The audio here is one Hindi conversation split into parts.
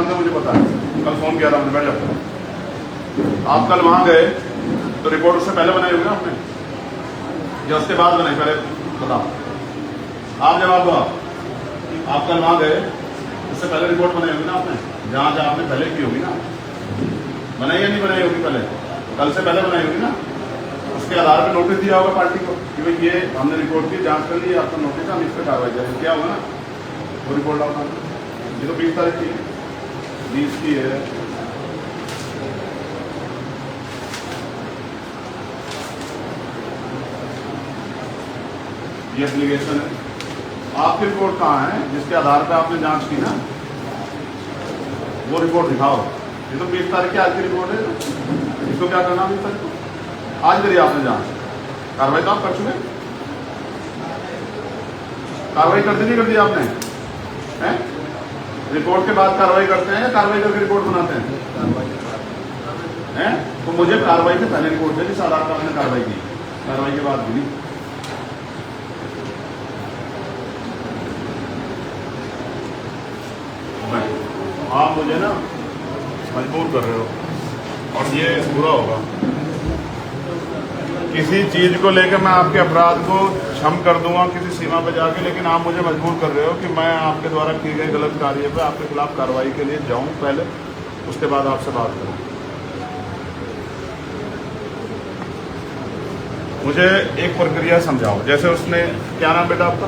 जानते हो, मुझे पता है, कल फोन किया था मैंने, बैठ जाओ। आप कल वहां गए तो रिपोर्ट उससे पहले बनाई होगी ना आपने, या उसके बाद बनाई? पहले बताओ, आप जवाब दो। आप कल वहां गए, उससे पहले रिपोर्ट बनाई होगी ना आपने, जहां जहां आपने पहले की होगी ना, बनाई या नहीं बनाई होगी? पहले, कल से पहले बनाई होगी ना। उसके आधार पर नोटिस दिया होगा पार्टी को कि भाई ये हमने रिपोर्ट की, जांच कर ली, आपका नोटिस, हम इस पर कार्रवाई करें, क्या होगा ना? वो रिपोर्ट आओ। ये तो 20 तारीख की है, 20 की है। ये एप्लीकेशन है, आपकी रिपोर्ट कहाँ है जिसके आधार पर आपने जांच की ना, वो रिपोर्ट दिखाओ। ये तो 20 तारीख की आज की रिपोर्ट है, इसको क्या करना? 20 तारीख को आज करिए आपने जांच, कार्रवाई तो आप कर चुके, कार्रवाई कर दी नहीं कर दी आपने? हैं? रिपोर्ट के बाद कार्रवाई करते हैं या कार्रवाई करके रिपोर्ट बनाते हैं? तो मुझे कार्रवाई से पहले रिपोर्ट है जिस आधार पर आपने कार्रवाई की, कार्रवाई के बाद भी नहीं। आप मुझे ना मजबूर कर रहे हो, और ये बुरा होगा। किसी चीज को लेकर मैं आपके अपराध को क्षम कर दूंगा किसी सीमा पर जाके, लेकिन आप मुझे मजबूर कर रहे हो कि मैं आपके द्वारा किए गए गलत कार्य पे आपके खिलाफ कार्रवाई के लिए जाऊं पहले, उसके बाद आपसे बात करूं। मुझे एक प्रक्रिया समझाओ, जैसे उसने, क्या नाम बेटा आपका?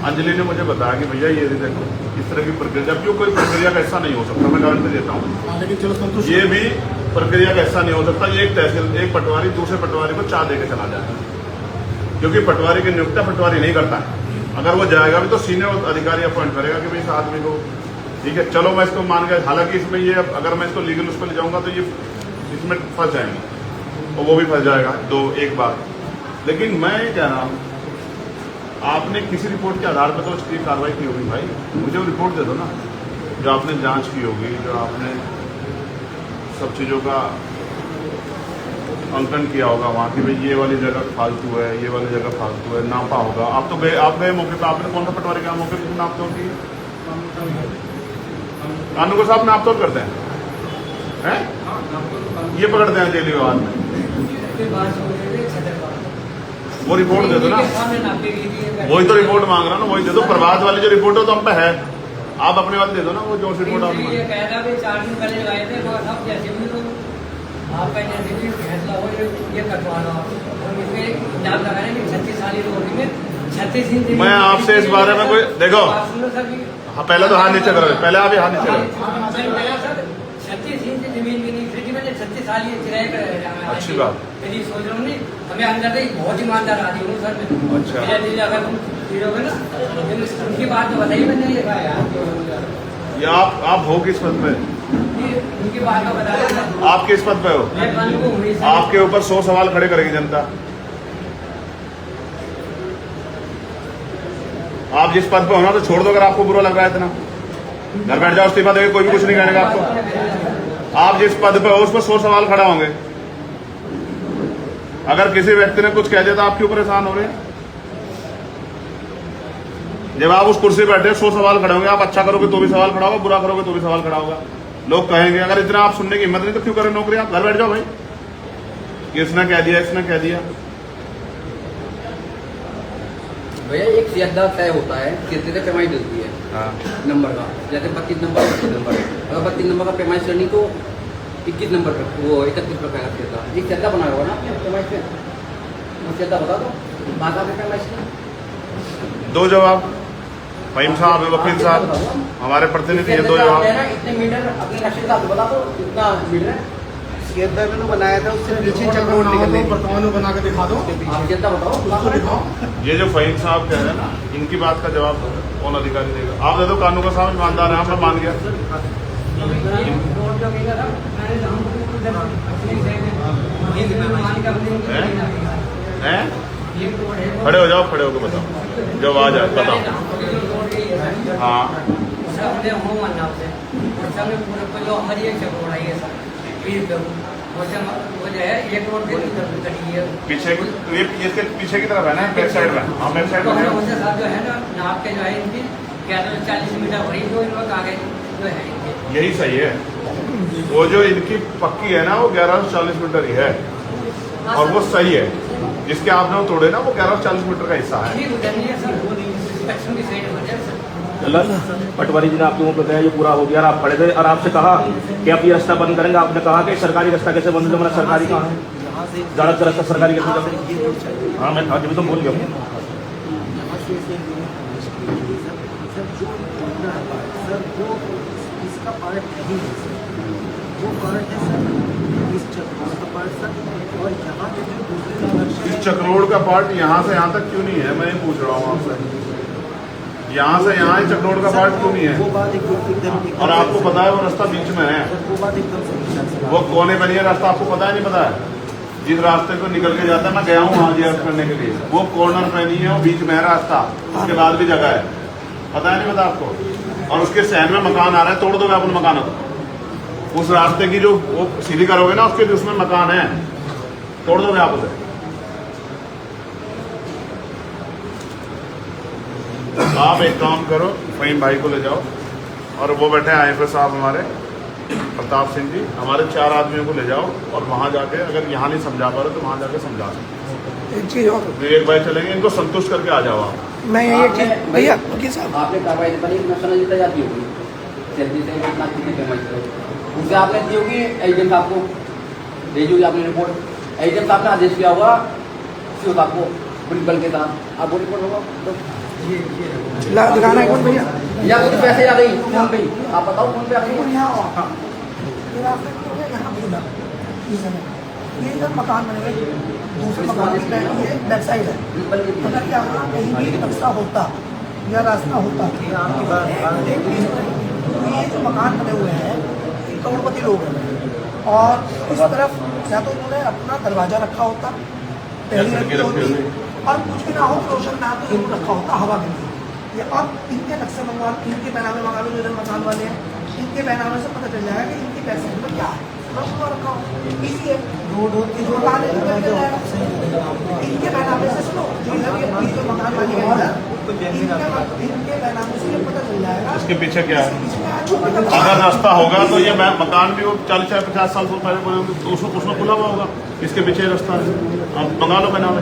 अंजलि ने मुझे बताया कि भैया ये देखो इस तरह की प्रक्रिया, जबकि कोई प्रक्रिया का ऐसा नहीं हो सकता, मैं गारंटी देता हूँ। लेकिन चलो ये भी प्रक्रिया का ऐसा नहीं हो सकता एक तहसील, एक पटवारी दूसरे पटवारी को चाह देकर चला जाए, क्योंकि पटवारी की नियुक्ति पटवारी नहीं करता है। अगर वो जाएगा भी तो सीनियर अधिकारी अपॉइंट करेगा कि भाई इस आदमी को, ठीक है चलो मैं इसको मान गया। हालांकि इसमें ये, अगर मैं इसको लीगल उस पर ले जाऊंगा तो ये इसमें फंस जाएंगे और वो भी फंस जाएगा, एक बात। लेकिन मैं ये कह रहा हूँ, आपने किसी रिपोर्ट के आधार पर तो उसकी कार्रवाई की होगी भाई, मुझे वो रिपोर्ट दे दो ना, जो आपने जांच की होगी, जो आपने सब चीज़ों का अंकन किया होगा वहाँ की, भाई ये वाली जगह फालतू है, ये वाली जगह फालतू है, नापा होगा। आप तो गए, आप गए मौके पर, आपने कौन सा पटवारी का मौके पर नाप तोड़ की? कानून को साहब नाप तोड़ करते हैं, ये पकड़ते हैं जेल विवाद में। वो रिपोर्ट दे दो ना, वही तो रिपोर्ट मांग रहा ना, वही दे दो। प्रभात वाली जो रिपोर्ट है तो हम पे है, आप अपने वाले दे दो ना, वो जो रिपोर्ट आप 4 दिन पहले लगाए थे, सब जैसे भी तो आपका जैसे भी फैसला हो ये कटवा लो और इसमें इल्जाम लगाने की 36 साल में 36 दिन। मैं आपसे इस बारे में कोई देखो, हाँ पहले तो हाथ नीचे करो, पहले आप ही हाथ नीचे करो। 36 इंच जमीन भी नहीं, फिर मैंने 36 साल ये किराए पर। अच्छी बात, यदि सोच रहा हूँ नहीं, हमें अंदर से बहुत ईमानदार आदमी हूँ सर मैं। अच्छा, अगर तुम हीरोगे ना उनकी बात तो बताइए मैंने ये आप हो किस पद पे? उनकी बात का बता, आप किस पद पे हो? आपके ऊपर 100 सवाल खड़े करेगी जनता। आप जिस पद पे हो ना तो छोड़ दो, अगर आपको बुरा लग रहा है इतना, घर बैठ जाओ, इस्तीफा देके, कोई भी कुछ नहीं करेगा आपको। आप जिस पद पे हो उस पर 100 सवाल खड़ा होंगे। अगर किसी व्यक्ति ने कुछ कह दिया तो आपके ऊपर एहसान हो रहे हैं। जब आप उस कुर्सी पर बैठे 100 सवाल खड़े होंगे, आप अच्छा करोगे तो भी सवाल खड़ा होगा, बुरा करोगे तो भी सवाल खड़ा होगा। लोग कहेंगे, अगर इतना आप सुनने की हिम्मत नहीं तो क्यों करें नौकरी? आप घर बैठ जाओ भाई, इसने कह दिया, इसने कह दिया। भैया एक सीधा तय होता है, कितने पेमाई मिलती है? हाँ। नंबर का, जैसे 32 नंबर 25 नंबर, अगर 32 नंबर का पेमाई करनी तो 21 नंबर का, वो 31 रुपये का सीधा, एक सीधा बनाया होगा ना आपने पेमाई से, वो सीधा बता दो बात आपके पेमाई से। दो जवाब, फहीम साहब, वकील साहब, हमारे प्रतिनिधि है, दो जवाब। इतने मीटर अपने नक्शे का बता दो, इतना मीटर है मैंने बनाया था, उससे पीछे चल रोड निकलने बना के दिखा दो, आप जितना बताओ दिखाओ। ये जो फहीम साहब कह रहे हैं ना, इनकी बात का जवाब कौन अधिकारी देगा? आप दे दो, कानून का साहब ईमानदार है, हमने मान गया। खड़े हो जाओ, खड़े होकर बताओ, जब आ जाए बताओ। हाँ पीछे, ये इसके पीछे की तरफ है ना, बैक साइड में। हाँ बैक साइड में जो है ना, नाप के जो है इनकी 40 मीटर भरी, जो इन लोग आ गए जो है इनके। यही सही है। वो जो इनकी पक्की है ना वो 1140 मीटर ही है और वो सही है। जिसके आपने वो तोड़े ना वो 1140 मीटर का हिस्सा है। ठीक हो जाएंगे सर, पश्चिम की साइड हो जाए सर। पटवारी जी ने आपके मुंह पे कहा ये पूरा हो गया और आप खड़े थे और आपसे कहा कि आप ये रास्ता बंद करेंगे। आपने कहा कि सरकारी रास्ता कैसे बंद होगा, मतलब सरकारी कहाँ है, सड़क का रास्ता सरकारी कैसे चल। हाँ मैं अभी तो बोल गया हूँ। यहाँ से सर जो सर वो इसका पार्ट नहीं है सर, वो पार्ट है सर इस चक्रोड़ का पार्ट सर, और यहाँ पे जो दूसरे लक्ष्य इस चक्रोड़ का पार्ट यहाँ से यहाँ तक क्यों नहीं है, मैं ये पूछ रहा हूँ आपसे। यहाँ से यहाँ चक्रोड़ का पार्ट क्यों नहीं वो है? बात एकदम और आपको पता है वो रास्ता बीच में है, वो बात एकदम सही है। वो कोने पर नहीं है रास्ता, आपको पता है नहीं पता है? जिस रास्ते को निकल के जाता है, मैं गया हूँ वहाँ जी करने के लिए, वो कॉर्नर पे नहीं है, वो बीच में है रास्ता, उसके बाद भी जगह है। पता है नहीं पता आपको? और उसके सहन में मकान आ रहा है, तोड़ दोगे अपने मकानों को। उस रास्ते की जो वो सीधी करोगे ना उसके उसमें मकान है, तोड़ दोगे आप उसे। आप एक काम करो, फहीम भाई को ले जाओ और वो बैठे आईएफएस साहब हमारे प्रताप सिंह जी, हमारे 4 आदमियों को ले जाओ और वहां जाके अगर यहाँ नहीं समझा पा रहे तो वहां जाके समझा सकते। एक चीज और विवेक भाई चलेंगे, इनको संतुष्ट करके आ जाओ आप। मैं एक चीज भैया वकील साहब, आपने कार्रवाई बनी नेशनल जीता जाती होगी, जल्दी से इतना कितनी पेमेंट करो उनसे आपने दी होगी, एजेंट आपको भेजी होगी आपने रिपोर्ट, एजेंट आपने आदेश किया होगा सीओ साहब को पुलिस बल के तहत, आप वो रिपोर्ट होगा तो दिखाना है कौन भैया, या कुछ पैसे आ गई फोन पे, आप बताओ फोन पे आपको ये इधर मकान बने हुए, दूसरे मकान की बैक साइड है। अगर यहाँ कहीं भी रास्ता होता या रास्ता होता, ये जो मकान बने हुए हैं ये करोड़पति लोग हैं, और इस तरफ या तो उन्होंने अपना दरवाजा रखा होता, पहली रखी होती, और कुछ भी ना हो रोशन ना तो इनको रखा होता हवा के लिए। या अब इनके नक्शे मंगवा, इनके बैनामे मंगा लो, जो इधर मकान वाले हैं इनके बैनामे से पता चल जाएगा कि इनकी पैसे में क्या है, रखा हो इसी है रोड होती जो मकान है इनके बैनामे से, सुनो जो इधर ये जो मकान वाले हैं इनके बैनामे से ये पता चल जाएगा इसके पीछे क्या है। इसमें अगर रास्ता होगा तो ये मकान भी वो 40-50 साल से पहले तो उसमें खुला हुआ होगा, इसके पीछे रास्ता है, आप मंगा लो बैनामे।